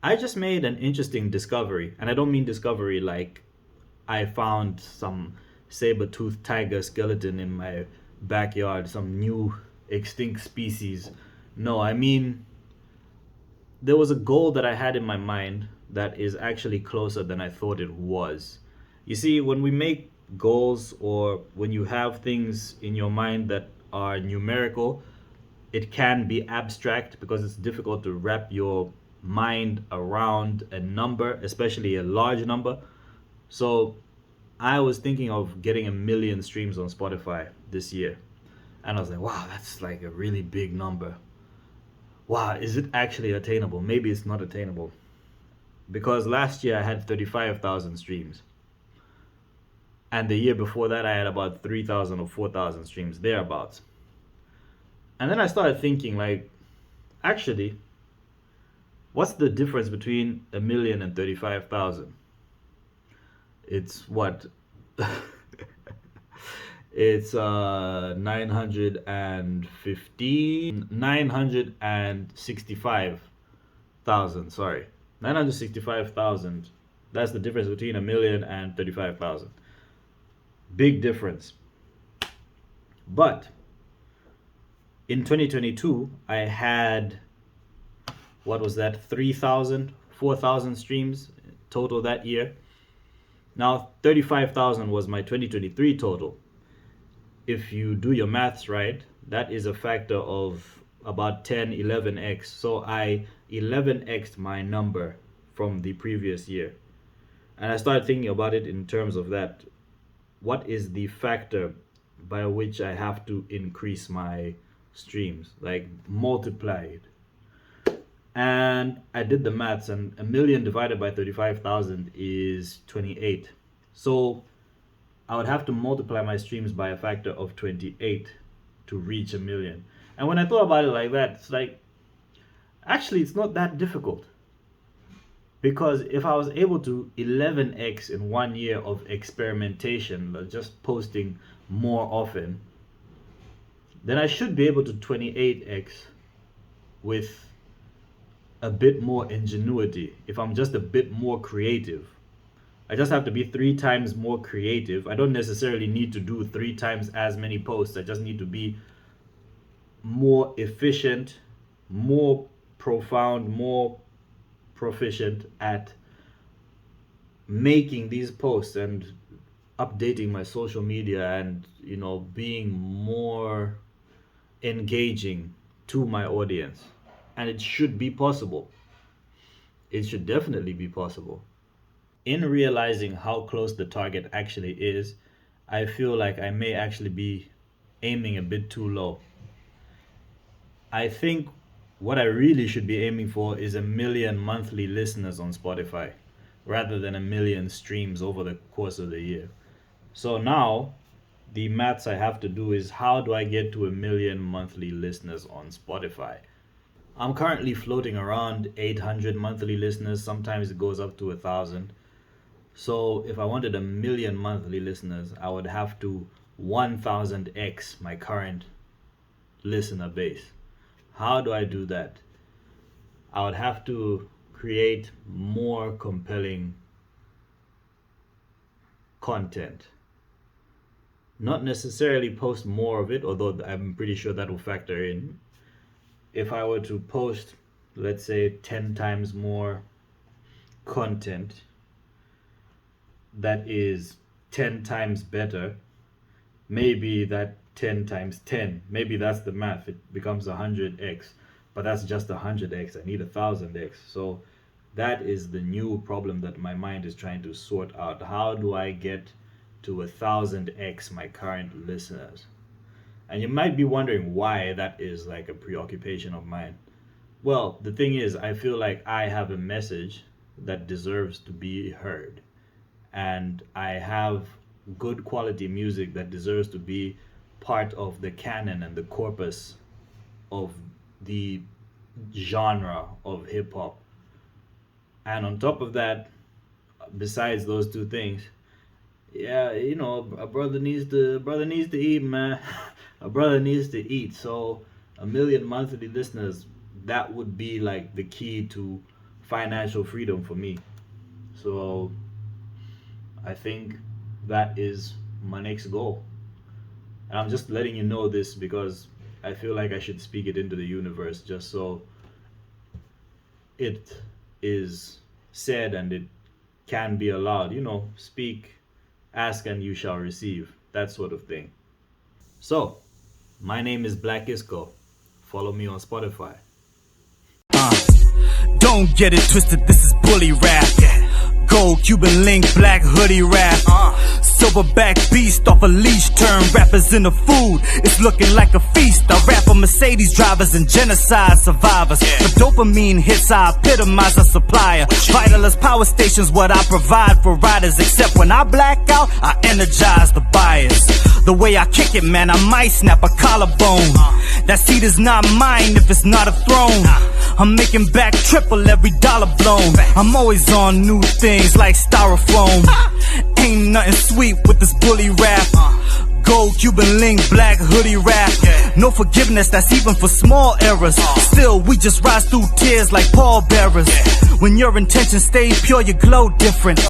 I just made an interesting discovery, and I don't mean discovery like I found some saber-toothed tiger skeleton in my backyard, some new extinct species. No, I mean there was a goal that I had in my mind that is actually closer than I thought it was. You see, when we make goals or when you have things in your mind that are numerical, it can be abstract because it's difficult to wrap your mind around a number, especially a large number. So I was thinking of getting 1 million streams on Spotify this year. And I was like, wow, that's like a really big number. Wow, is it actually attainable? Maybe it's not attainable. Because last year I had 35,000 streams. And the year before that I had about 3,000 or 4,000 streams, thereabouts. And then I started thinking, like, actually, what's the difference between 1 million and 35,000? It's what? It's 965,000, sorry. 965,000. That's the difference between 1 million and 35,000. Big difference. But in 2022, I had, what was that, 3,000, 4,000 streams total that year. Now, 35,000 was my 2023 total. If you do your maths right, that is a factor of about 10, 11x. So I 11x'd my number from the previous year. And I started thinking about it in terms of that. What is the factor by which I have to increase my streams? Like multiply it. And I did the maths, and 1 million divided by 35,000 is 28. So I would have to multiply my streams by a factor of 28 to reach 1 million. And when I thought about it like that, it's like, actually, it's not that difficult. Because if I was able to 11x in 1 year of experimentation, just posting more often, then I should be able to 28x with a bit more ingenuity if I'm just a bit more creative. I just have to be 3 times more creative. I don't necessarily need to do 3 times as many posts. I just need to be more efficient, more profound, more proficient at making these posts and updating my social media and being more engaging to my audience. And it should be possible. It should definitely be possible. In realizing how close the target actually is, I feel like I may actually be aiming a bit too low. I think what I really should be aiming for is 1 million monthly listeners on Spotify rather than 1 million streams over the course of the year. So now the maths I have to do is, how do I get to 1 million monthly listeners on Spotify? I'm currently floating around 800 monthly listeners. Sometimes it goes up to 1,000. So if I wanted 1 million monthly listeners, I would have to 1000x my current listener base. How do I do that? I would have to create more compelling content. Not necessarily post more of it, although I'm pretty sure that will factor in. If I were to post, let's say, 10 times more content that is 10 times better, maybe that 10 times 10, maybe that's the math, it becomes 100x, but that's just 100x. I need 1000x. So that is the new problem that my mind is trying to sort out. How do I get to 1000x my current listeners? And you might be wondering why that is like a preoccupation of mine. Well, the thing is, I feel like I have a message that deserves to be heard, and I have good quality music that deserves to be part of the canon and the corpus of the genre of hip hop. And on top of that, besides those two things, yeah, a brother needs to eat, man. A brother needs to eat. So 1 million monthly listeners, that would be like the key to financial freedom for me. So I think that is my next goal. And I'm just letting you know this because I feel like I should speak it into the universe just so it is said and it can be allowed. Speak, ask, and you shall receive. That sort of thing. So, my name is Black Isco. Follow me on Spotify. Don't get it twisted, this is bully rap. Gold Cuban link, black hoodie rap. Silverback beast off a leash, turn rappers into food. It's looking like a feast. I rap for Mercedes drivers and genocide survivors. For dopamine hits, I epitomize a supplier. Vitalist power stations, what I provide for riders. Except when I black out, I energize the buyers. The way I kick it, man, I might snap a collarbone. That seat is not mine if it's not a throne. I'm making back triple every dollar blown. I'm always on new things like styrofoam. Ain't nothing sweet with this bully rap. Gold Cuban link, black hoodie rap. No forgiveness, that's even for small errors. Still, we just rise through tears like pallbearers. When your intentions stay pure, you glow different.